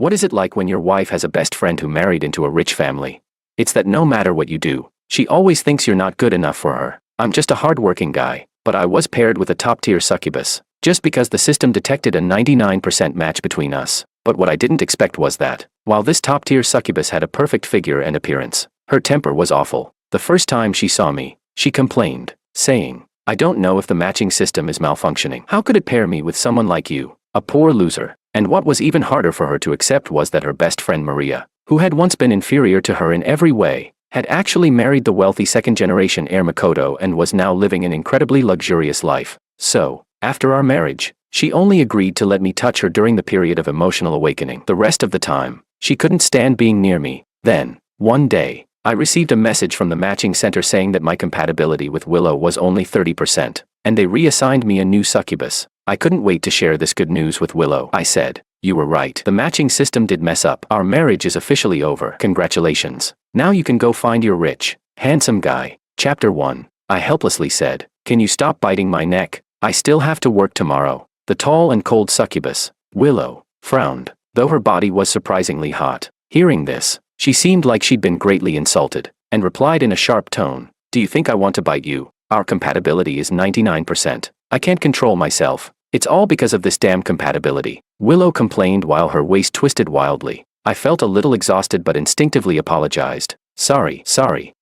What is it like when your wife has a best friend who married into a rich family? It's that no matter what you do, she always thinks you're not good enough for her. I'm just a hard-working guy, but I was paired with a top-tier succubus, just because the system detected a 99% match between us. But what I didn't expect was that, while this top-tier succubus had a perfect figure and appearance, her temper was awful. The first time she saw me, she complained, saying, "I don't know if the matching system is malfunctioning. How could it pair me with someone like you, a poor loser?" And what was even harder for her to accept was that her best friend Maria, who had once been inferior to her in every way, had actually married the wealthy second-generation heir Makoto and was now living an incredibly luxurious life. So, after our marriage, she only agreed to let me touch her during the period of emotional awakening. The rest of the time, she couldn't stand being near me. Then, one day, I received a message from the matching center saying that my compatibility with Willow was only 30%, and they reassigned me a new succubus. I couldn't wait to share this good news with Willow. I said, "You were right. The matching system did mess up. Our marriage is officially over. Congratulations. Now you can go find your rich, handsome guy." Chapter 1. I helplessly said, "Can you stop biting my neck? I still have to work tomorrow." The tall and cold succubus, Willow, frowned, though her body was surprisingly hot. Hearing this, she seemed like she'd been greatly insulted, and replied in a sharp tone, "Do you think I want to bite you? Our compatibility is 99%. I can't control myself. It's all because of this damn compatibility." Willow complained while her waist twisted wildly. I felt a little exhausted but instinctively apologized. Sorry.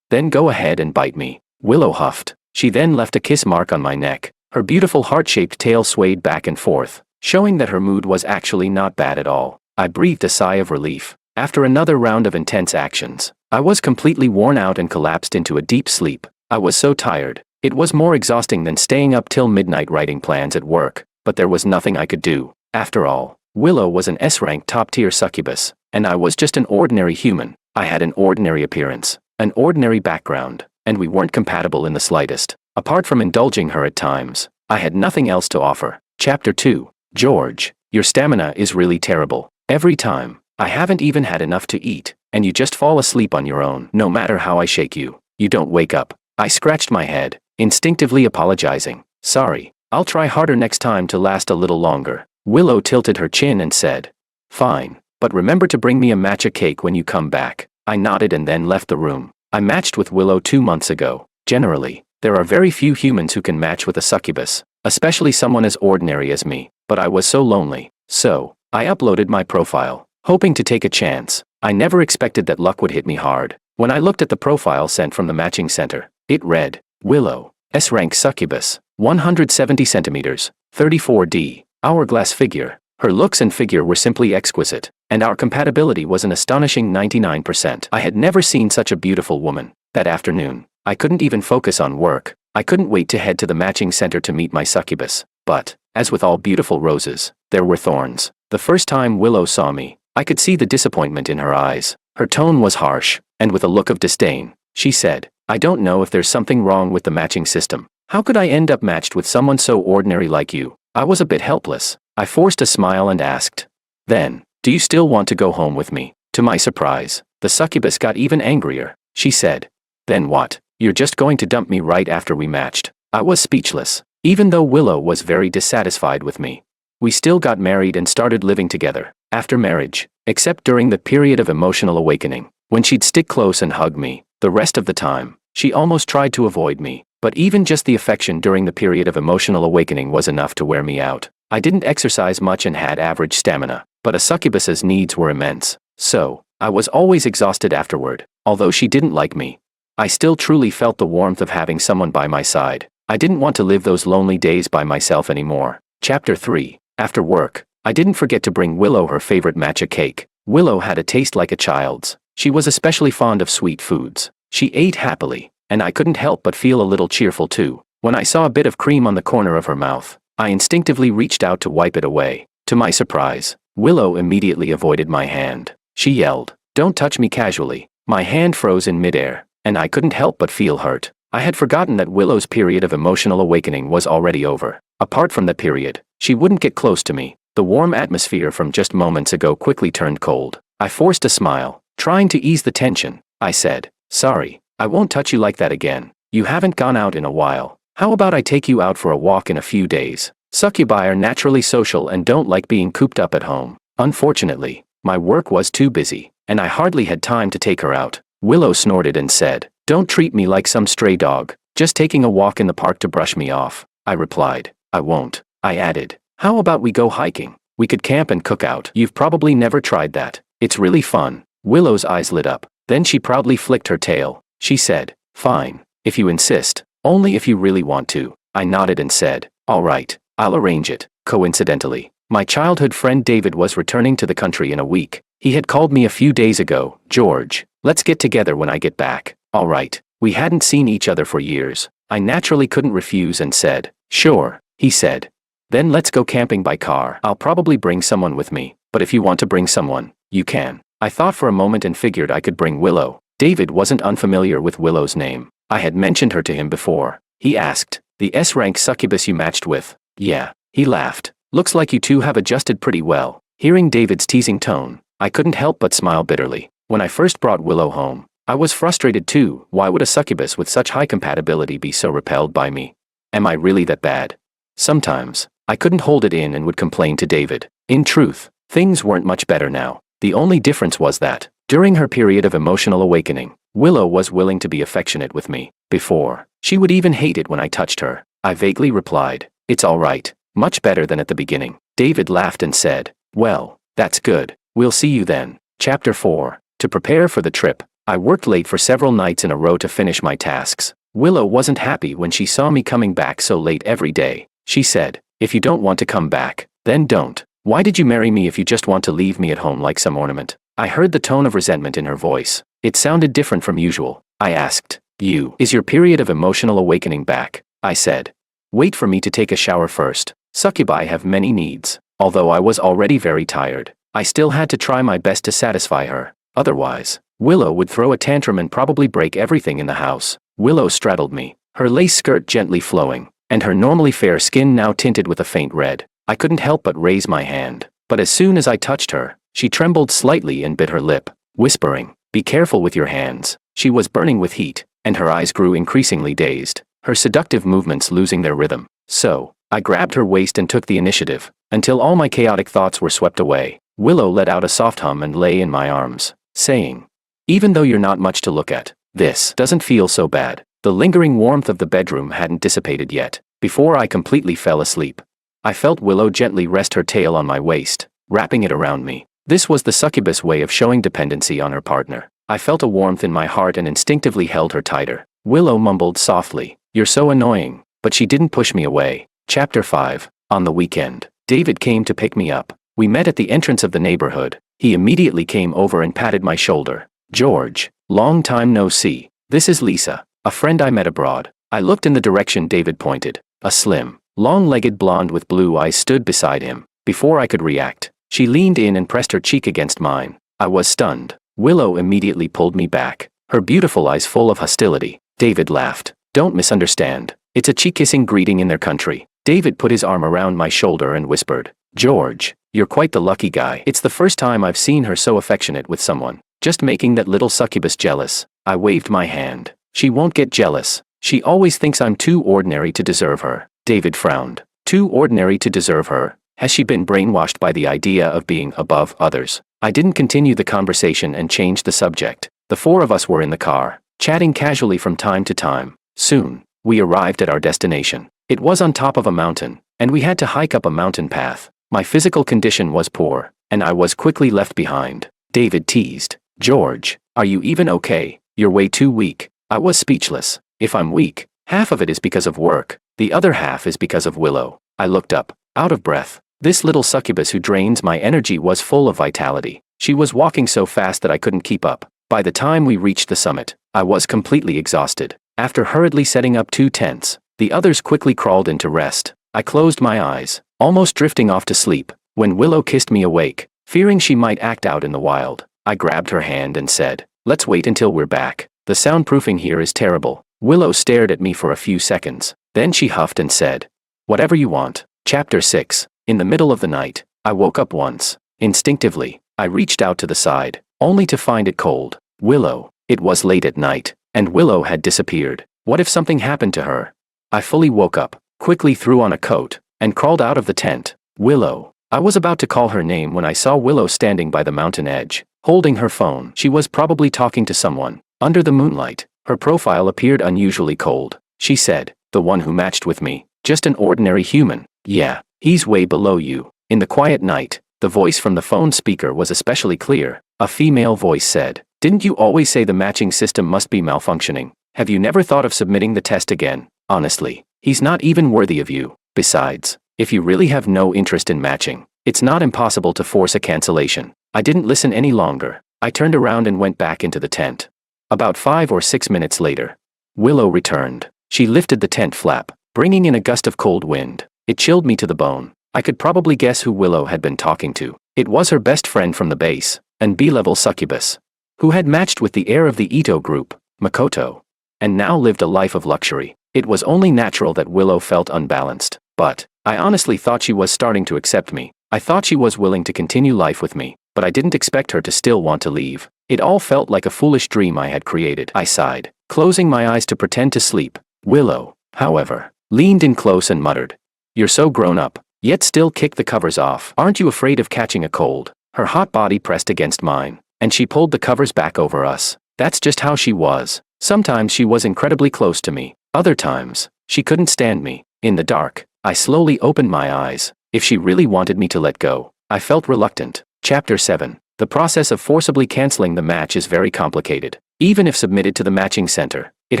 Then go ahead and bite me." Willow huffed. She then left a kiss mark on my neck. Her beautiful heart-shaped tail swayed back and forth, showing that her mood was actually not bad at all. I breathed a sigh of relief. After another round of intense actions, I was completely worn out and collapsed into a deep sleep. I was so tired. It was more exhausting than staying up till midnight writing plans at work, but there was nothing I could do. After all, Willow was an S-rank top-tier succubus, and I was just an ordinary human. I had an ordinary appearance, an ordinary background, and we weren't compatible in the slightest. Apart from indulging her at times, I had nothing else to offer. Chapter 2. George, your stamina is really terrible. Every time, I haven't even had enough to eat, and you just fall asleep on your own. No matter how I shake you, you don't wake up. I scratched my head, instinctively apologizing. "Sorry, I'll try harder next time to last a little longer." Willow tilted her chin and said, "Fine, but remember to bring me a matcha cake when you come back." I nodded and then left the room. I matched with Willow 2 months ago. Generally, there are very few humans who can match with a succubus, especially someone as ordinary as me, but I was so lonely. So, I uploaded my profile, hoping to take a chance. I never expected that luck would hit me hard. When I looked at the profile sent from the matching center, it read, Willow, S-rank succubus, 170 centimeters, 34D, hourglass figure. Her looks and figure were simply exquisite, and our compatibility was an astonishing 99%. I had never seen such a beautiful woman. That afternoon, I couldn't even focus on work. I couldn't wait to head to the matching center to meet my succubus. But, as with all beautiful roses, there were thorns. The first time Willow saw me, I could see the disappointment in her eyes. Her tone was harsh, and with a look of disdain, she said, "I don't know if there's something wrong with the matching system. How could I end up matched with someone so ordinary like you?" I was a bit helpless. I forced a smile and asked, "Then, do you still want to go home with me?" To my surprise, the succubus got even angrier. She said, "Then what? You're just going to dump me right after we matched?" I was speechless. Even though Willow was very dissatisfied with me, we still got married and started living together. After marriage, except during the period of emotional awakening, when she'd stick close and hug me, the rest of the time, she almost tried to avoid me. But even just the affection during the period of emotional awakening was enough to wear me out. I didn't exercise much and had average stamina, but a succubus's needs were immense. So, I was always exhausted afterward. Although she didn't like me, I still truly felt the warmth of having someone by my side. I didn't want to live those lonely days by myself anymore. Chapter 3. After work, I didn't forget to bring Willow her favorite matcha cake. Willow had a taste like a child's. She was especially fond of sweet foods. She ate happily, and I couldn't help but feel a little cheerful too. When I saw a bit of cream on the corner of her mouth, I instinctively reached out to wipe it away. To my surprise, Willow immediately avoided my hand. She yelled, "Don't touch me casually." My hand froze in midair, and I couldn't help but feel hurt. I had forgotten that Willow's period of emotional awakening was already over. Apart from that period, she wouldn't get close to me. The warm atmosphere from just moments ago quickly turned cold. I forced a smile, trying to ease the tension. I said, "Sorry, I won't touch you like that again. You haven't gone out in a while. How about I take you out for a walk in a few days?" Succubi are naturally social and don't like being cooped up at home. Unfortunately, My work was too busy, and I hardly had time to take her out. Willow snorted and said, "Don't treat me like some stray dog, just taking a walk in the park to brush me off." I replied, "I won't." I added, "How about we go hiking? We could camp and cook out." "You've probably never tried that. It's really fun." Willow's eyes lit up. Then she proudly flicked her tail. She said, "Fine, if you insist. Only if you really want to." I nodded and said, "All right, I'll arrange it." Coincidentally, my childhood friend David was returning to the country in a week. He had called me a few days ago. "George, let's get together when I get back." All right. We hadn't seen each other for years. I naturally couldn't refuse and said, "Sure," he said. "Then let's go camping by car. I'll probably bring someone with me, but if you want to bring someone, you can." I thought for a moment and figured I could bring Willow. David wasn't unfamiliar with Willow's name. I had mentioned her to him before. He asked, "The S-rank succubus you matched with?" "Yeah." He laughed. "Looks like you two have adjusted pretty well." Hearing David's teasing tone, I couldn't help but smile bitterly. When I first brought Willow home, I was frustrated too. Why would a succubus with such high compatibility be so repelled by me? Am I really that bad? Sometimes, I couldn't hold it in and would complain to David. In truth, things weren't much better now. The only difference was that, during her period of emotional awakening, Willow was willing to be affectionate with me. Before, she would even hate it when I touched her. I vaguely replied, "It's all right, much better than at the beginning." David laughed and said, "Well, that's good. We'll see you then." Chapter 4. To prepare for the trip, I worked late for several nights in a row to finish my tasks. Willow wasn't happy when she saw me coming back so late every day. She said, "If you don't want to come back, then don't. Why did you marry me if you just want to leave me at home like some ornament?" I heard the tone of resentment in her voice. It sounded different from usual. I asked, Is your period of emotional awakening back?" I said, "Wait for me to take a shower first." Succubi have many needs. Although I was already very tired, I still had to try my best to satisfy her. Otherwise, Willow would throw a tantrum and probably break everything in the house. Willow straddled me, her lace skirt gently flowing, and her normally fair skin now tinted with a faint red. I couldn't help but raise my hand, but as soon as I touched her, she trembled slightly and bit her lip, whispering, "Be careful with your hands." She was burning with heat, and her eyes grew increasingly dazed, her seductive movements losing their rhythm. So, I grabbed her waist and took the initiative, until all my chaotic thoughts were swept away. Willow let out a soft hum and lay in my arms, saying, "Even though you're not much to look at, this doesn't feel so bad." The lingering warmth of the bedroom hadn't dissipated yet. Before I completely fell asleep, I felt Willow gently rest her tail on my waist, wrapping it around me. This was the succubus way of showing dependency on her partner. I felt a warmth in my heart and instinctively held her tighter. Willow mumbled softly, "You're so annoying," but she didn't push me away. Chapter 5. On the weekend, David came to pick me up. We met at the entrance of the neighborhood. He immediately came over and patted my shoulder. "George, long time no see. This is Lisa, a friend I met abroad." I looked in the direction David pointed. A slim, long-legged blonde with blue eyes stood beside him. Before I could react, she leaned in and pressed her cheek against mine. I was stunned. Willow immediately pulled me back, her beautiful eyes full of hostility. David laughed. "Don't misunderstand. It's a cheek-kissing greeting in their country." David put his arm around my shoulder and whispered, "George, you're quite the lucky guy." It's the first time I've seen her so affectionate with someone, just making that little succubus jealous. I waved my hand. "She won't get jealous. She always thinks I'm too ordinary to deserve her." David frowned. "Too ordinary to deserve her? Has she been brainwashed by the idea of being above others?" I didn't continue the conversation and changed the subject. The four of us were in the car, chatting casually from time to time. Soon, we arrived at our destination. It was on top of a mountain, and we had to hike up a mountain path. My physical condition was poor, and I was quickly left behind. David teased, "George, are you even okay? You're way too weak." I was speechless. If I'm weak, half of it is because of work, the other half is because of Willow. I looked up, out of breath. This little succubus who drains my energy was full of vitality. She was walking so fast that I couldn't keep up. By the time we reached the summit, I was completely exhausted. After hurriedly setting up 2 tents, the others quickly crawled in to rest. I closed my eyes, almost drifting off to sleep, when Willow kissed me awake. Fearing she might act out in the wild, I grabbed her hand and said, "Let's wait until we're back. The soundproofing here is terrible." Willow stared at me for a few seconds. Then she huffed and said, "Whatever you want." Chapter 6. In the middle of the night, I woke up once. Instinctively, I reached out to the side, only to find it cold. Willow. It was late at night, and Willow had disappeared. What if something happened to her? I fully woke up, quickly threw on a coat, and crawled out of the tent. Willow. I was about to call her name when I saw Willow standing by the mountain edge, holding her phone. She was probably talking to someone. Under the moonlight, her profile appeared unusually cold. She said, "The one who matched with me, just an ordinary human. Yeah, he's way below you." In the quiet night, the voice from the phone speaker was especially clear. A female voice said, "Didn't you always say the matching system must be malfunctioning? Have you never thought of submitting the test again? Honestly, he's not even worthy of you. Besides, if you really have no interest in matching, it's not impossible to force a cancellation." I didn't listen any longer. I turned around and went back into the tent. About 5 or 6 minutes later, Willow returned. She lifted the tent flap, bringing in a gust of cold wind. It chilled me to the bone. I could probably guess who Willow had been talking to. It was her best friend from the base, an B-level succubus, who had matched with the heir of the Ito group, Makoto, and now lived a life of luxury. It was only natural that Willow felt unbalanced, but I honestly thought she was starting to accept me. I thought she was willing to continue life with me, but I didn't expect her to still want to leave. It all felt like a foolish dream I had created. I sighed, closing my eyes to pretend to sleep. Willow, however, leaned in close and muttered, "You're so grown up, yet still kick the covers off. Aren't you afraid of catching a cold?" Her hot body pressed against mine, and she pulled the covers back over us. That's just how she was. Sometimes she was incredibly close to me. Other times, she couldn't stand me. In the dark, I slowly opened my eyes. If she really wanted me to let go, I felt reluctant. Chapter 7. The process of forcibly canceling the match is very complicated. Even if submitted to the matching center, it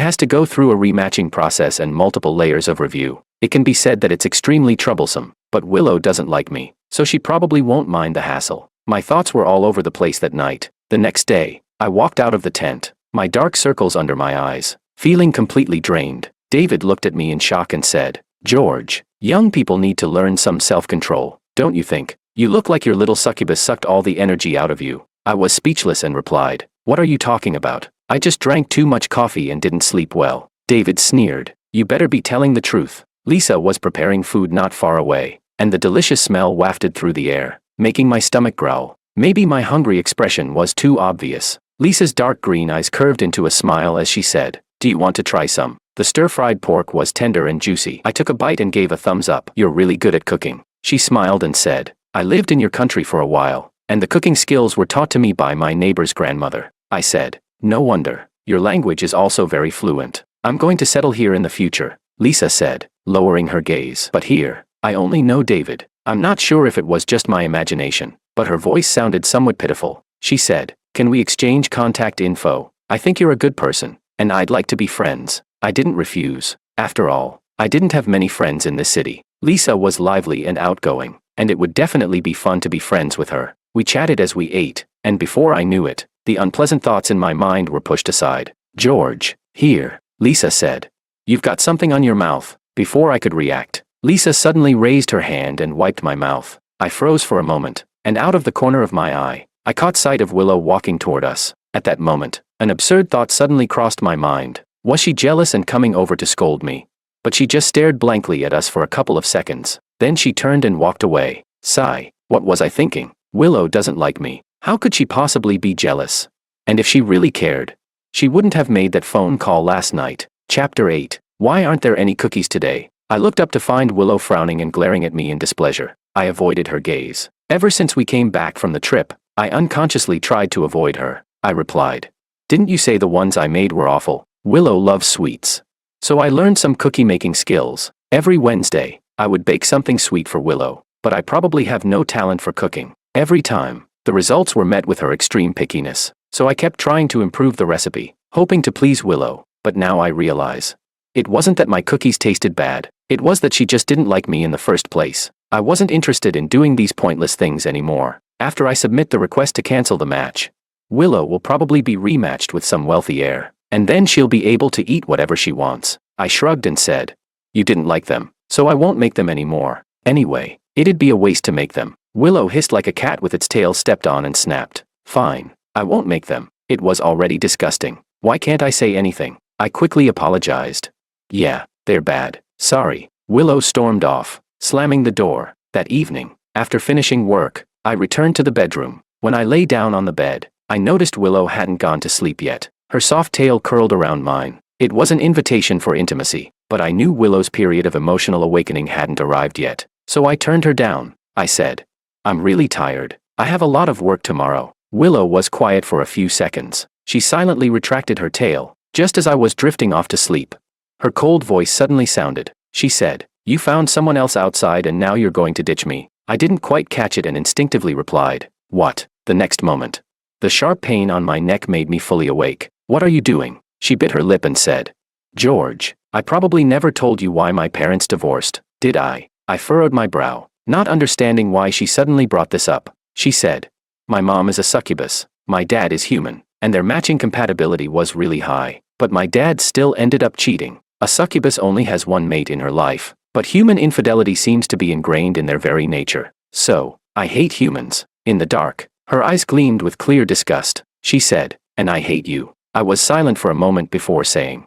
has to go through a rematching process and multiple layers of review. It can be said that it's extremely troublesome, but Willow doesn't like me, so she probably won't mind the hassle. My thoughts were all over the place that night. The next day, I walked out of the tent, my dark circles under my eyes, feeling completely drained. David looked at me in shock and said, "George, young people need to learn some self-control, don't you think? You look like your little succubus sucked all the energy out of you." I was speechless and replied, "What are you talking about? I just drank too much coffee and didn't sleep well." David sneered, "You better be telling the truth." Lisa was preparing food not far away, and the delicious smell wafted through the air, making my stomach growl. Maybe my hungry expression was too obvious. Lisa's dark green eyes curved into a smile as she said, "Do you want to try some?" The stir-fried pork was tender and juicy. I took a bite and gave a thumbs up. "You're really good at cooking." She smiled and said, "I lived in your country for a while, and the cooking skills were taught to me by my neighbor's grandmother." I said, "No wonder. Your language is also very fluent." "I'm going to settle here in the future," Lisa said, lowering her gaze. "But here, I only know David." I'm not sure if it was just my imagination, but her voice sounded somewhat pitiful. She said, "Can we exchange contact info? I think you're a good person, and I'd like to be friends." I didn't refuse. After all, I didn't have many friends in this city. Lisa was lively and outgoing, and it would definitely be fun to be friends with her. We chatted as we ate, and before I knew it, the unpleasant thoughts in my mind were pushed aside. "George, here," Lisa said. "You've got something on your mouth." Before I could react, Lisa suddenly raised her hand and wiped my mouth. I froze for a moment, and out of the corner of my eye, I caught sight of Willow walking toward us. At that moment, an absurd thought suddenly crossed my mind. Was she jealous and coming over to scold me? But she just stared blankly at us for a couple of seconds. Then she turned and walked away. Sigh. What was I thinking? Willow doesn't like me. How could she possibly be jealous? And if she really cared, she wouldn't have made that phone call last night. Chapter 8. Why aren't there any cookies today? I looked up to find Willow frowning and glaring at me in displeasure. I avoided her gaze. Ever since we came back from the trip, I unconsciously tried to avoid her. I replied, "Didn't you say the ones I made were awful?" Willow loves sweets, so I learned some cookie-making skills. Every Wednesday, I would bake something sweet for Willow, but I probably have no talent for cooking. Every time, the results were met with her extreme pickiness, so I kept trying to improve the recipe, hoping to please Willow, but now I realize. It wasn't that my cookies tasted bad, it was that she just didn't like me in the first place. I wasn't interested in doing these pointless things anymore. After I submit the request to cancel the match, Willow will probably be rematched with some wealthy heir, and then she'll be able to eat whatever she wants. I shrugged and said, "You didn't like them, so I won't make them anymore. Anyway, it'd be a waste to make them." Willow hissed like a cat with its tail stepped on and snapped. "Fine, I won't make them." It was already disgusting. Why can't I say anything? I quickly apologized. "Yeah, they're bad. Sorry." Willow stormed off, slamming the door. That evening, after finishing work, I returned to the bedroom. When I lay down on the bed, I noticed Willow hadn't gone to sleep yet. Her soft tail curled around mine. It was an invitation for intimacy, but I knew Willow's period of emotional awakening hadn't arrived yet. So I turned her down. I said, I'm really tired. I have a lot of work tomorrow. Willow was quiet for a few seconds. She silently retracted her tail, just as I was drifting off to sleep. Her cold voice suddenly sounded. She said, "You found someone else outside and now you're going to ditch me." I didn't quite catch it and instinctively replied, "What?" The next moment, the sharp pain on my neck made me fully awake. "What are you doing?" She bit her lip and said, "George, I probably never told you why my parents divorced, did I?" I furrowed my brow, not understanding why she suddenly brought this up. She said, "My mom is a succubus, my dad is human, and their matching compatibility was really high, but my dad still ended up cheating. A succubus only has one mate in her life, but human infidelity seems to be ingrained in their very nature. So, I hate humans." In the dark, her eyes gleamed with clear disgust. She said, "And I hate you." I was silent for a moment before saying,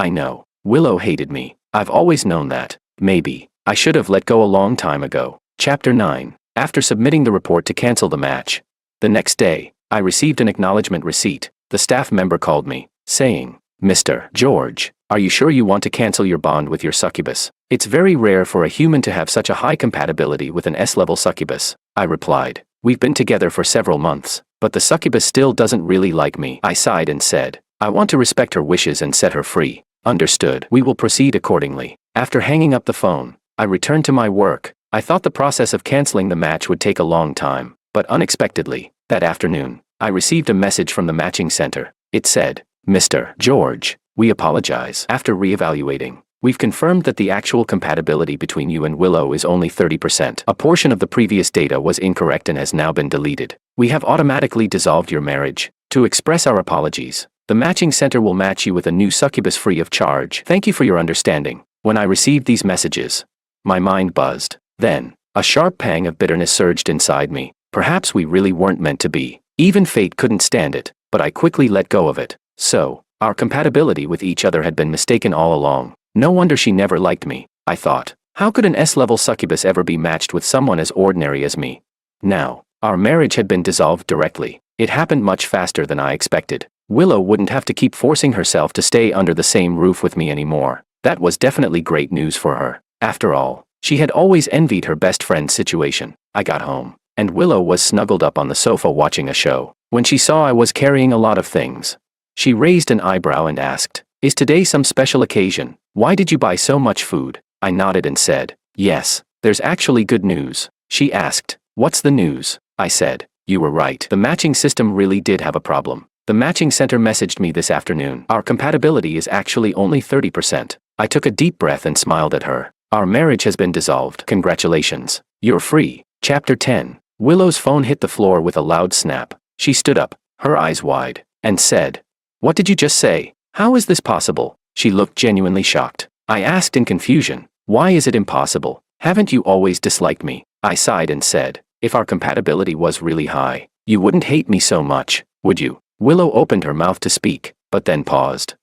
"I know. Willow hated me. I've always known that. Maybe I should have let go a long time ago." Chapter 9. After submitting the report to cancel the match, the next day, I received an acknowledgement receipt. The staff member called me, saying, "Mr. George, are you sure you want to cancel your bond with your succubus? It's very rare for a human to have such a high compatibility with an S-level succubus." I replied, "We've been together for several months, but the succubus still doesn't really like me." I sighed and said, "I want to respect her wishes and set her free." "Understood. We will proceed accordingly." After hanging up the phone, I returned to my work. I thought the process of canceling the match would take a long time, but unexpectedly, that afternoon, I received a message from the matching center. It said, "Mr. George, we apologize. After reevaluating, we've confirmed that the actual compatibility between you and Willow is only 30%. A portion of the previous data was incorrect and has now been deleted. We have automatically dissolved your marriage. To express our apologies, the matching center will match you with a new succubus free of charge. Thank you for your understanding." When I received these messages, my mind buzzed. Then, a sharp pang of bitterness surged inside me. Perhaps we really weren't meant to be. Even fate couldn't stand it, but I quickly let go of it. So, our compatibility with each other had been mistaken all along. No wonder she never liked me, I thought. How could an S-level succubus ever be matched with someone as ordinary as me? Now, our marriage had been dissolved directly. It happened much faster than I expected. Willow wouldn't have to keep forcing herself to stay under the same roof with me anymore. That was definitely great news for her. After all, she had always envied her best friend's situation. I got home, and Willow was snuggled up on the sofa watching a show. When she saw I was carrying a lot of things, she raised an eyebrow and asked, "Is today some special occasion? Why did you buy so much food?" I nodded and said, "Yes, there's actually good news." She asked, "What's the news?" I said, "You were right. The matching system really did have a problem. The matching center messaged me this afternoon. Our compatibility is actually only 30%. I took a deep breath and smiled at her. "Our marriage has been dissolved. Congratulations. You're free." Chapter 10. Willow's phone hit the floor with a loud snap. She stood up, her eyes wide, and said, "What did you just say? How is this possible?" She looked genuinely shocked. I asked in confusion, "Why is it impossible? Haven't you always disliked me?" I sighed and said, "If our compatibility was really high, you wouldn't hate me so much, would you?" Willow opened her mouth to speak, but then paused.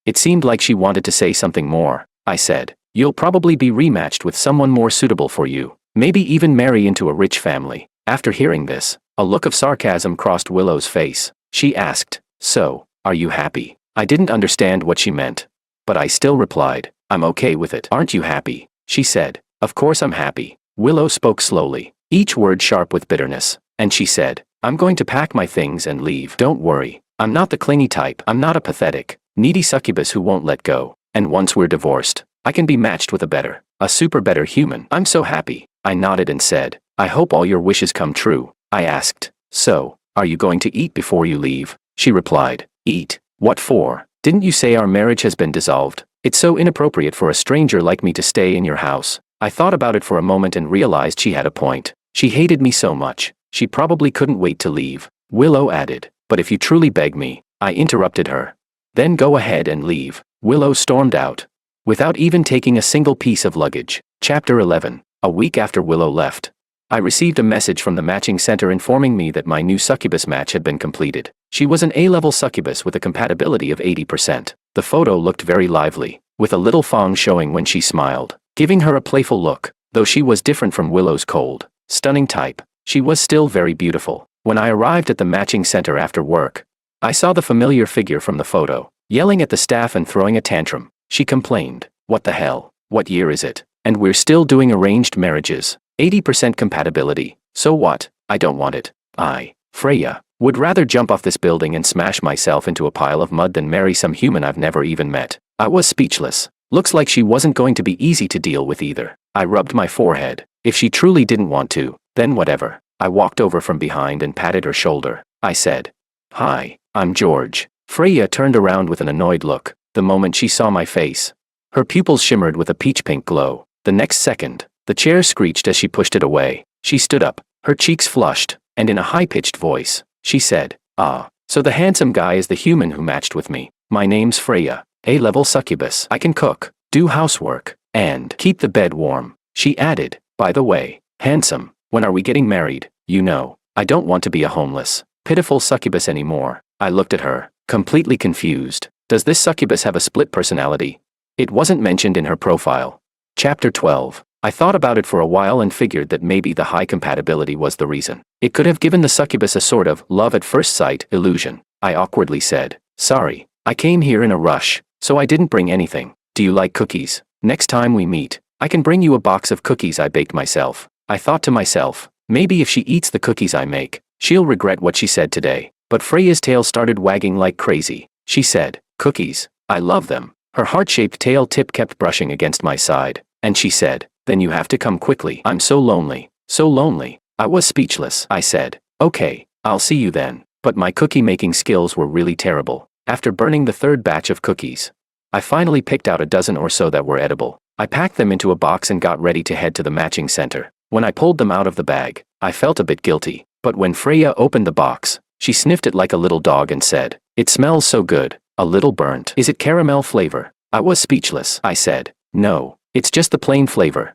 It seemed like she wanted to say something more. I said, "You'll probably be rematched with someone more suitable for you, maybe even marry into a rich family." After hearing this, a look of sarcasm crossed Willow's face. She asked, "So, are you happy?" I didn't understand what she meant, but I still replied, "I'm okay with it." "Aren't you happy?" she said. "Of course I'm happy." Willow spoke slowly, each word sharp with bitterness, and she said, "I'm going to pack my things and leave. Don't worry, I'm not the clingy type. I'm not a pathetic, needy succubus who won't let go. And once we're divorced, I can be matched with a super better human. I'm so happy." I nodded and said, "I hope all your wishes come true." I asked, "So, are you going to eat before you leave?" She replied, "Eat? What for? Didn't you say our marriage has been dissolved? It's so inappropriate for a stranger like me to stay in your house." I thought about it for a moment and realized she had a point. She hated me so much, she probably couldn't wait to leave. Willow added, "But if you truly beg me," I interrupted her. "Then go ahead and leave." Willow stormed out, without even taking a single piece of luggage. Chapter 11. A week after Willow left, I received a message from the matching center informing me that my new succubus match had been completed. She was an A-level succubus with a compatibility of 80%. The photo looked very lively, with a little fong showing when she smiled, giving her a playful look. Though she was different from Willow's cold, stunning type, she was still very beautiful. When I arrived at the matching center after work, I saw the familiar figure from the photo, yelling at the staff and throwing a tantrum. She complained, "What the hell? What year is it? And we're still doing arranged marriages." 80% compatibility. So what? I don't want it. I, Freya, would rather jump off this building and smash myself into a pile of mud than marry some human I've never even met. I was speechless. Looks like she wasn't going to be easy to deal with either. I rubbed my forehead. If she truly didn't want to, then whatever. I walked over from behind and patted her shoulder. I said, "Hi, I'm George." Freya turned around with an annoyed look the moment she saw my face. Her pupils shimmered with a peach-pink glow. The next second, the chair screeched as she pushed it away. She stood up, her cheeks flushed, and in a high-pitched voice, she said, "Ah, so the handsome guy is the human who matched with me. My name's Freya, A-level succubus. I can cook, do housework, and keep the bed warm." She added, "By the way, handsome, when are we getting married? You know, I don't want to be a homeless, pitiful succubus anymore." I looked at her, completely confused. Does this succubus have a split personality? It wasn't mentioned in her profile. Chapter 12. I thought about it for a while and figured that maybe the high compatibility was the reason. It could have given the succubus a sort of love at first sight illusion. I awkwardly said, "Sorry, I came here in a rush, so I didn't bring anything. Do you like cookies? Next time we meet, I can bring you a box of cookies I baked myself." I thought to myself, maybe if she eats the cookies I make, she'll regret what she said today. But Freya's tail started wagging like crazy. She said, "Cookies, I love them." Her heart-shaped tail tip kept brushing against my side, and she said, "Then you have to come quickly. I'm so lonely, so lonely." I was speechless. I said, "Okay, I'll see you then." But my cookie-making skills were really terrible. After burning the third batch of cookies, I finally picked out a dozen or so that were edible. I packed them into a box and got ready to head to the matching center. When I pulled them out of the bag, I felt a bit guilty. But when Freya opened the box, she sniffed it like a little dog and said, "It smells so good, a little burnt. Is it caramel flavor?" I was speechless. I said, "No, it's just the plain flavor.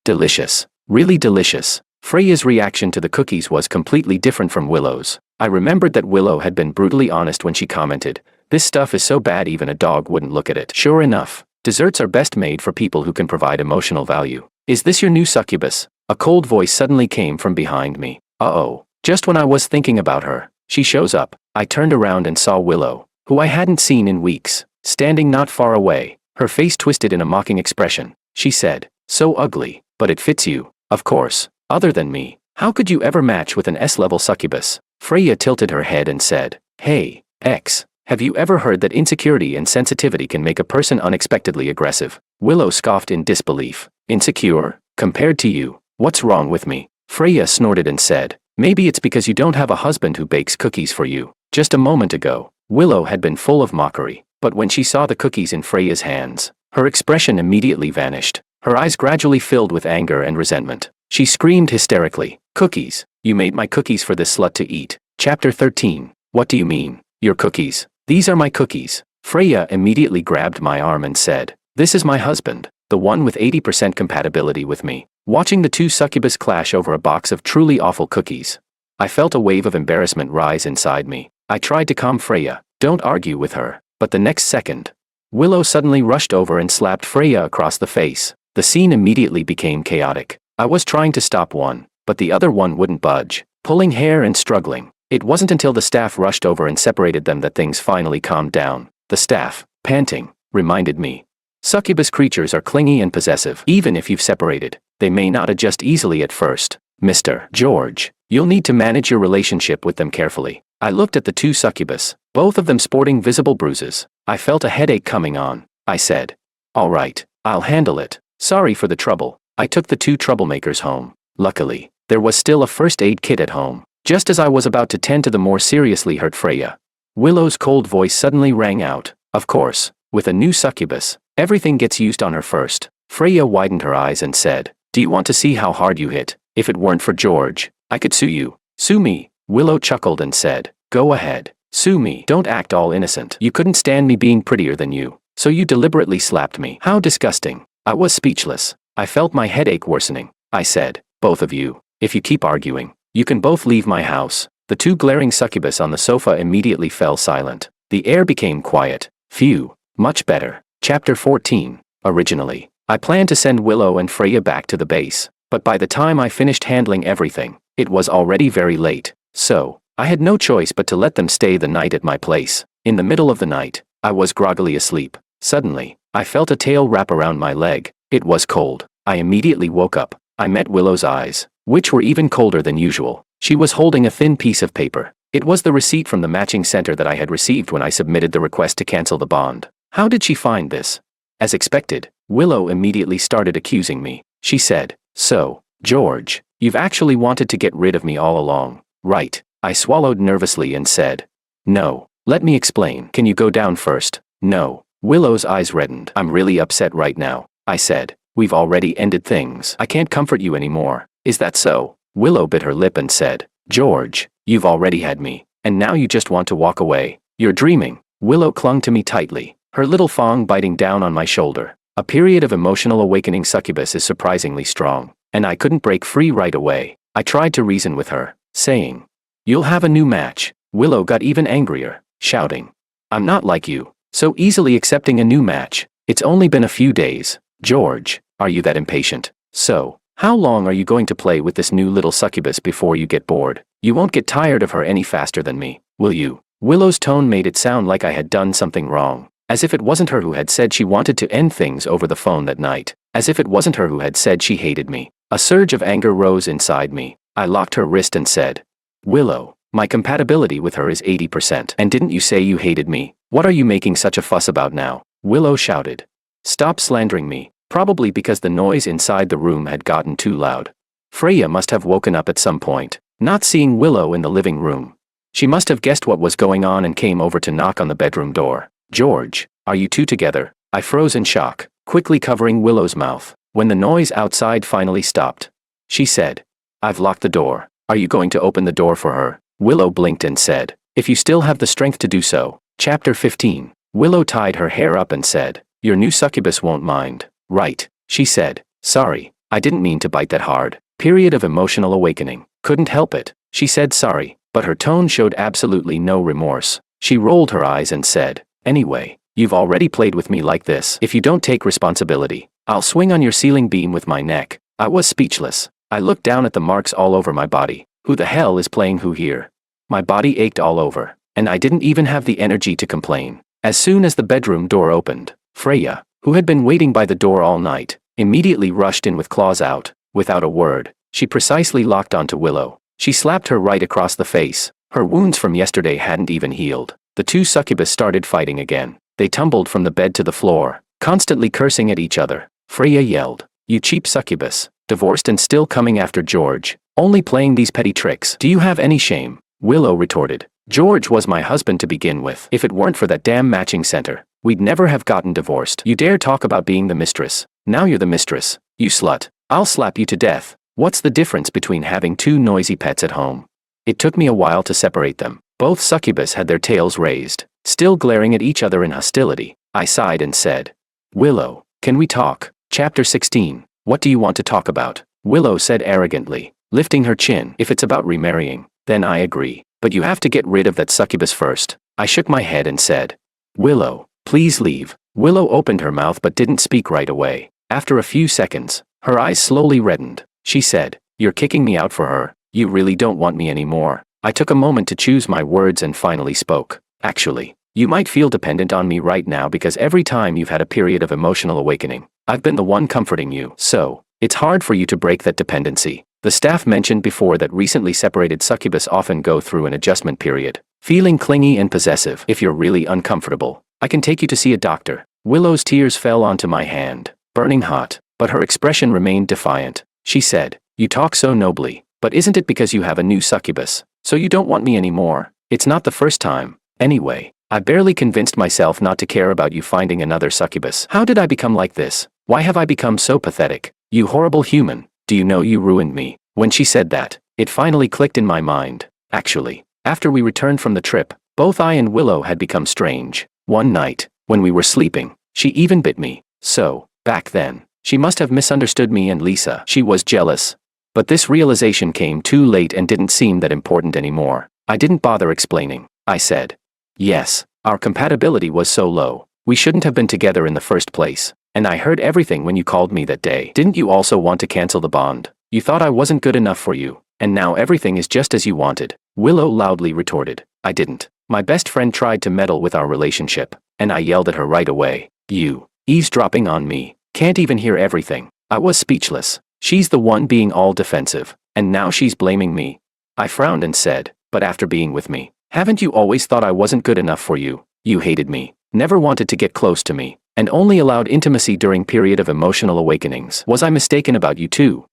Delicious. Really delicious." Freya's reaction to the cookies was completely different from Willow's. I remembered that Willow had been brutally honest when she commented, "This stuff is so bad even a dog wouldn't look at it." Sure enough, desserts are best made for people who can provide emotional value. "Is this your new succubus?" A cold voice suddenly came from behind me. Uh-oh. Just when I was thinking about her, she shows up. I turned around and saw Willow, who I hadn't seen in weeks, standing not far away, her face twisted in a mocking expression. She said, "So ugly, but it fits you, of course. Other than me, how could you ever match with an S-level succubus?" Freya tilted her head and said, "Hey, X, have you ever heard that insecurity and sensitivity can make a person unexpectedly aggressive?" Willow scoffed in disbelief. "Insecure? Compared to you, what's wrong with me?" Freya snorted and said, "Maybe it's because you don't have a husband who bakes cookies for you." Just a moment ago, Willow had been full of mockery, but when she saw the cookies in Freya's hands, her expression immediately vanished. Her eyes gradually filled with anger and resentment. She screamed hysterically, "Cookies! You made my cookies for this slut to eat." Chapter 13. What do you mean, your cookies? These are my cookies. Freya immediately grabbed my arm and said, "This is my husband, the one with 80% compatibility with me." Watching the two succubus clash over a box of truly awful cookies, I felt a wave of embarrassment rise inside me. I tried to calm Freya, "Don't argue with her," but the next second, Willow suddenly rushed over and slapped Freya across the face. The scene immediately became chaotic. I was trying to stop one, but the other one wouldn't budge, pulling hair and struggling. It wasn't until the staff rushed over and separated them that things finally calmed down. The staff, panting, reminded me, succubus creatures are clingy and possessive. Even if you've separated, they may not adjust easily at first. Mr. George, you'll need to manage your relationship with them carefully. I looked at the two succubus, both of them sporting visible bruises. I felt a headache coming on. I said, "All right, I'll handle it. Sorry for the trouble." I took the two troublemakers home. Luckily, there was still a first aid kit at home. Just as I was about to tend to the more seriously hurt Freya, Willow's cold voice suddenly rang out. Of course, with a new succubus, everything gets used on her first. Freya widened her eyes and said, "Do you want to see how hard you hit? If it weren't for George, I could sue you." "Sue me?" Willow chuckled and said, "Go ahead. Sue me. Don't act all innocent. You couldn't stand me being prettier than you, so you deliberately slapped me." How disgusting. I was speechless. I felt my headache worsening. I said, "Both of you, if you keep arguing, you can both leave my house." The two glaring succubus on the sofa immediately fell silent. The air became quiet. Phew, much better. Chapter 14. Originally, I planned to send Willow and Freya back to the base, but by the time I finished handling everything, it was already very late. So, I had no choice but to let them stay the night at my place. In the middle of the night, I was groggily asleep. Suddenly, I felt a tail wrap around my leg. It was cold. I immediately woke up. I met Willow's eyes, which were even colder than usual. She was holding a thin piece of paper. It was the receipt from the matching center that I had received when I submitted the request to cancel the bond. How did she find this? As expected, Willow immediately started accusing me. She said, "So, George, you've actually wanted to get rid of me all along, right?" I swallowed nervously and said, "No. Let me explain. Can you go down first?" "No." Willow's eyes reddened. "I'm really upset right now," I said. "We've already ended things. I can't comfort you anymore." "Is that so?" Willow bit her lip and said, "George, you've already had me, and now you just want to walk away. You're dreaming." Willow clung to me tightly, her little thong biting down on my shoulder. A period of emotional awakening succubus is surprisingly strong, and I couldn't break free right away. I tried to reason with her, saying, "You'll have a new match." Willow got even angrier, shouting, "I'm not like you, so easily accepting a new match. It's only been a few days. George, are you that impatient? So, how long are you going to play with this new little succubus before you get bored? You won't get tired of her any faster than me, will you?" Willow's tone made it sound like I had done something wrong, as if it wasn't her who had said she wanted to end things over the phone that night, as if it wasn't her who had said she hated me. A surge of anger rose inside me. I locked her wrist and said, "Willow, my compatibility with her is 80%. And didn't you say you hated me? What are you making such a fuss about now?" Willow shouted. "Stop slandering me," probably because the noise inside the room had gotten too loud. Freya must have woken up at some point, not seeing Willow in the living room. She must have guessed what was going on and came over to knock on the bedroom door. "George, are you two together?" I froze in shock, quickly covering Willow's mouth. When the noise outside finally stopped, she said, "I've locked the door. Are you going to open the door for her?" Willow blinked and said, "If you still have the strength to do so." Chapter 15. Willow tied her hair up and said, "Your new succubus won't mind, right?" She said, "Sorry, I didn't mean to bite that hard." Period of emotional awakening. Couldn't help it. She said sorry, but her tone showed absolutely no remorse. She rolled her eyes and said, "Anyway, you've already played with me like this. If you don't take responsibility, I'll swing on your ceiling beam with my neck." I was speechless. I looked down at the marks all over my body. Who the hell is playing who here? My body ached all over, and I didn't even have the energy to complain. As soon as the bedroom door opened, Freya, who had been waiting by the door all night, immediately rushed in with claws out. Without a word, she precisely locked onto Willow. She slapped her right across the face. Her wounds from yesterday hadn't even healed. The two succubus started fighting again. They tumbled from the bed to the floor, constantly cursing at each other. Freya yelled, "You cheap succubus, divorced and still coming after George, only playing these petty tricks. Do you have any shame?" Willow retorted, "George was my husband to begin with. If it weren't for that damn matching center, we'd never have gotten divorced. You dare talk about being the mistress. Now you're the mistress, you slut. I'll slap you to death." What's the difference between having two noisy pets at home? It took me a while to separate them. Both succubus had their tails raised, still glaring at each other in hostility. I sighed and said, "Willow, can we talk?" Chapter 16. What do you want to talk about? Willow said arrogantly, lifting her chin. "If it's about remarrying, then I agree. But you have to get rid of that succubus first." I shook my head and said, "Willow, please leave." Willow opened her mouth but didn't speak right away. After a few seconds, her eyes slowly reddened. She said, "You're kicking me out for her. You really don't want me anymore." I took a moment to choose my words and finally spoke. "Actually, you might feel dependent on me right now because every time you've had a period of emotional awakening, I've been the one comforting you. So, it's hard for you to break that dependency." The staff mentioned before that recently separated succubus often go through an adjustment period, feeling clingy and possessive. "If you're really uncomfortable, I can take you to see a doctor." Willow's tears fell onto my hand, burning hot, but her expression remained defiant. She said, "You talk so nobly, but isn't it because you have a new succubus, so you don't want me anymore? It's not the first time. Anyway, I barely convinced myself not to care about you finding another succubus. How did I become like this? Why have I become so pathetic? You horrible human, do you know you ruined me?" When she said that, it finally clicked in my mind. Actually, after we returned from the trip, both I and Willow had become strange. One night, when we were sleeping, she even bit me. So, back then, she must have misunderstood me and Lisa. She was jealous. But this realization came too late and didn't seem that important anymore. I didn't bother explaining. I said, "Yes, our compatibility was so low. We shouldn't have been together in the first place. And I heard everything when you called me that day. Didn't you also want to cancel the bond? You thought I wasn't good enough for you, and now everything is just as you wanted." Willow loudly retorted, "I didn't. My best friend tried to meddle with our relationship, and I yelled at her right away. You, eavesdropping on me. Can't even hear everything." I was speechless. She's the one being all defensive, and now she's blaming me. I frowned and said, but after being with me, haven't you always thought I wasn't good enough for you? You hated me, never wanted to get close to me, and only allowed intimacy during period of emotional awakenings. Was I mistaken about you too?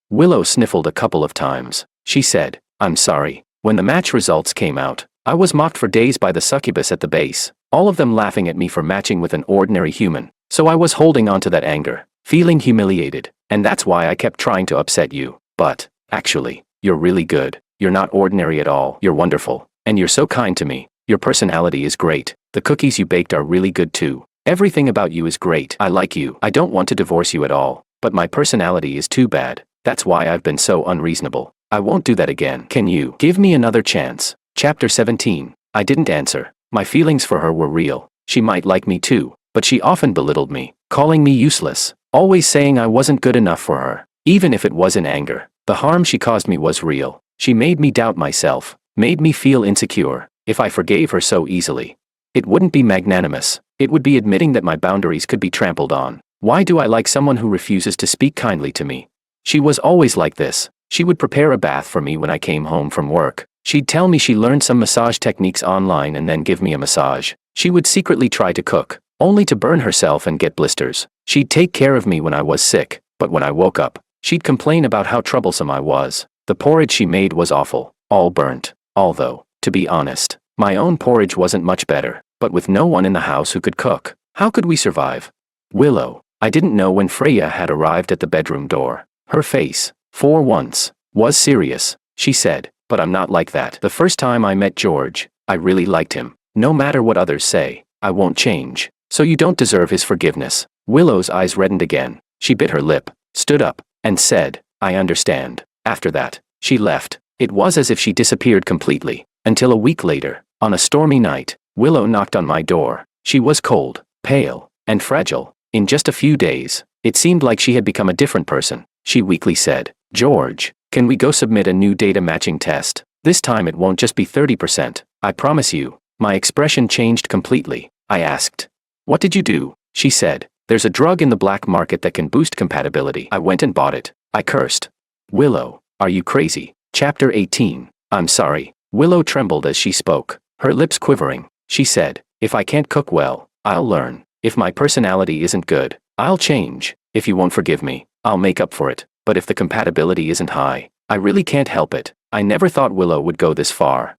Willow sniffled a couple of times. She said, I'm sorry. When the match results came out, I was mocked for days by the succubus at the base, all of them laughing at me for matching with an ordinary human. So I was holding on to that anger, feeling humiliated, and that's why I kept trying to upset you. But, actually, you're really good. You're not ordinary at all. You're wonderful. And you're so kind to me. Your personality is great. The cookies you baked are really good too. Everything about you is great. I like you. I don't want to divorce you at all. But my personality is too bad. That's why I've been so unreasonable. I won't do that again. Can you give me another chance? Chapter 17. I didn't answer. My feelings for her were real. She might like me too, but she often belittled me, calling me useless, always saying I wasn't good enough for her. Even if it was in anger, the harm she caused me was real. She made me doubt myself, made me feel insecure. If I forgave her so easily, it wouldn't be magnanimous. It would be admitting that my boundaries could be trampled on. Why do I like someone who refuses to speak kindly to me? She was always like this. She would prepare a bath for me when I came home from work. She'd tell me she learned some massage techniques online and then give me a massage. She would secretly try to cook, only to burn herself and get blisters. She'd take care of me when I was sick, but when I woke up, she'd complain about how troublesome I was. The porridge she made was awful, all burnt. Although, to be honest, my own porridge wasn't much better, but with no one in the house who could cook, how could we survive? Willow. I didn't know when Freya had arrived at the bedroom door. Her face, for once, was serious. She said, but I'm not like that. The first time I met George, I really liked him. No matter what others say, I won't change. So you don't deserve his forgiveness. Willow's eyes reddened again. She bit her lip, stood up, and said, I understand. After that, she left. It was as if she disappeared completely. Until a week later, on a stormy night, Willow knocked on my door. She was cold, pale, and fragile. In just a few days, it seemed like she had become a different person. She weakly said, George, can we go submit a new data matching test? This time it won't just be 30%. I promise you. My expression changed completely. I asked, what did you do? She said, there's a drug in the black market that can boost compatibility. I went and bought it. I cursed. Willow, are you crazy? Chapter 18. I'm sorry. Willow trembled as she spoke, her lips quivering. She said, if I can't cook well, I'll learn. If my personality isn't good, I'll change. If you won't forgive me, I'll make up for it. But if the compatibility isn't high, I really can't help it. I never thought Willow would go this far.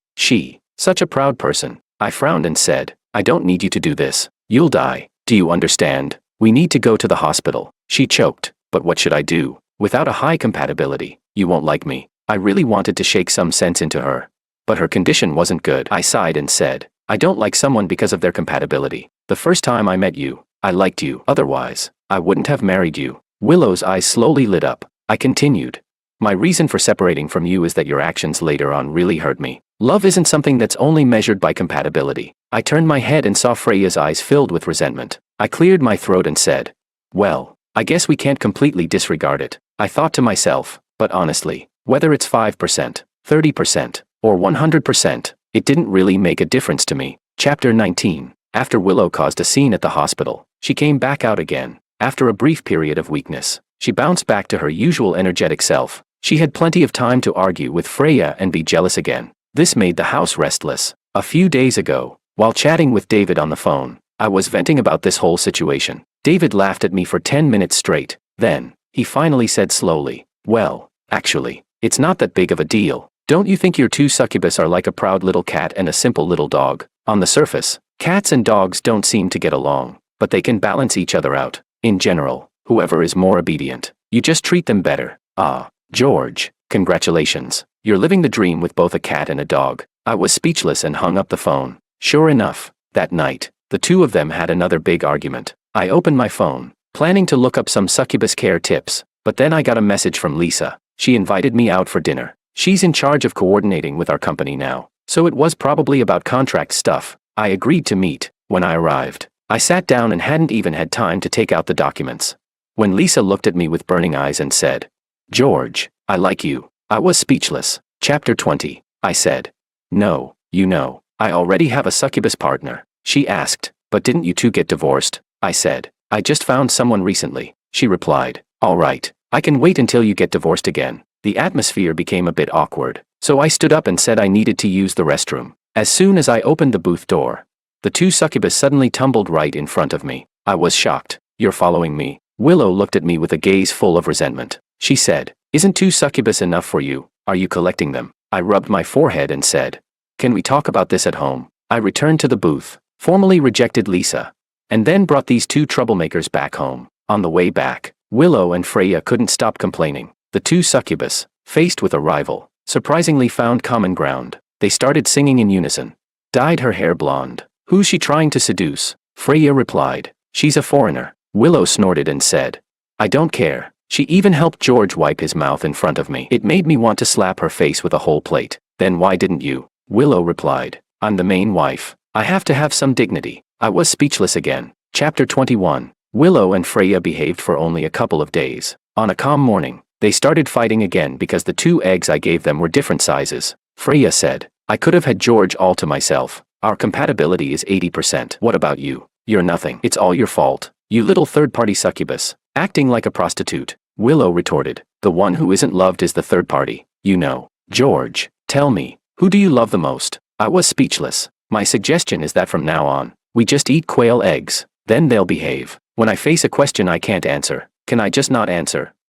Such a proud person. I frowned and said, I don't need you to do this. You'll die. Do you understand? We need to go to the hospital. She choked. But what should I do? Without a high compatibility, you won't like me. I really wanted to shake some sense into her. But her condition wasn't good. I sighed and said, I don't like someone because of their compatibility. The first time I met you, I liked you. Otherwise, I wouldn't have married you. Willow's eyes slowly lit up. I continued. My reason for separating from you is that your actions later on really hurt me. Love isn't something that's only measured by compatibility. I turned my head and saw Freya's eyes filled with resentment. I cleared my throat and said, well, I guess we can't completely disregard it. I thought to myself, but honestly, whether it's 5%, 30%, or 100%, it didn't really make a difference to me. Chapter 19. After Willow caused a scene at the hospital, she came back out again. After a brief period of weakness, she bounced back to her usual energetic self. She had plenty of time to argue with Freya and be jealous again. This made the house restless. A few days ago, while chatting with David on the phone, I was venting about this whole situation. David laughed at me for 10 minutes straight. Then, he finally said slowly, well, actually, it's not that big of a deal. Don't you think your two succubus are like a proud little cat and a simple little dog? On the surface, cats and dogs don't seem to get along, but they can balance each other out. In general, whoever is more obedient, you just treat them better. Ah, George, congratulations. You're living the dream with both a cat and a dog. I was speechless and hung up the phone. Sure enough, that night, the two of them had another big argument. I opened my phone, planning to look up some succubus care tips, but then I got a message from Lisa. She invited me out for dinner. She's in charge of coordinating with our company now, so it was probably about contract stuff. I agreed to meet. When I arrived, I sat down and hadn't even had time to take out the documents. When Lisa looked at me with burning eyes and said, George, I like you, I was speechless. Chapter 20. I said, no, you know, I already have a succubus partner. She asked, but didn't you two get divorced? I said, I just found someone recently. She replied, all right, I can wait until you get divorced again. The atmosphere became a bit awkward, so I stood up and said I needed to use the restroom. As soon as I opened the booth door, the two succubus suddenly tumbled right in front of me. I was shocked. You're following me? Willow looked at me with a gaze full of resentment. She said, isn't two succubus enough for you? Are you collecting them? I rubbed my forehead and said, can we talk about this at home? I returned to the booth, formally rejected Lisa, and then brought these two troublemakers back home. On the way back, Willow and Freya couldn't stop complaining. The two succubus, faced with a rival, surprisingly found common ground. They started singing in unison. Dyed her hair blonde. Who's she trying to seduce? Freya replied, she's a foreigner. Willow snorted and said, I don't care. She even helped George wipe his mouth in front of me. It made me want to slap her face with a whole plate. Then why didn't you? Willow replied, I'm the main wife. I have to have some dignity. I was speechless again. Chapter 21. Willow and Freya behaved for only a couple of days. On a calm morning, they started fighting again because the two eggs I gave them were different sizes. Freya said, I could have had George all to myself. Our compatibility is 80%. What about you? You're nothing. It's all your fault. You little third-party succubus. Acting like a prostitute. Willow retorted, the one who isn't loved is the third party. You know. George, tell me, who do you love the most? I was speechless. My suggestion is that from now on, we just eat quail eggs. Then they'll behave. When I face a question I can't answer, can I just not answer?